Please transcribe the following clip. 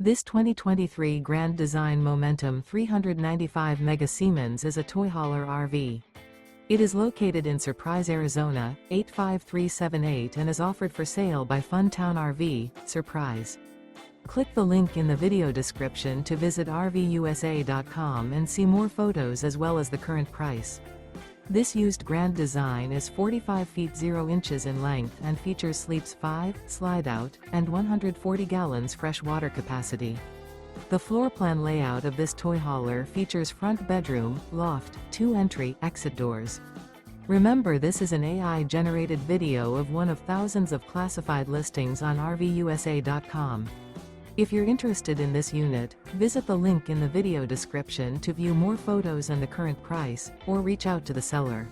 This 2023 Grand Design Momentum 395 Mega Siemens is a toy hauler RV. It is located in Surprise, Arizona, 85378 and is offered for sale by Funtown RV, Surprise. Click the link in the video description to visit RVUSA.com and see more photos as well as the current price. This used Grand Design is 45 feet 0 inches in length and features sleeps 5, slide-out, and 140 gallons fresh water capacity. The floor plan layout of this toy hauler features front bedroom, loft, 2 entry, exit doors. Remember, this is an AI-generated video of one of thousands of classified listings on RVUSA.com. If you're interested in this unit, visit the link in the video description to view more photos and the current price, or reach out to the seller.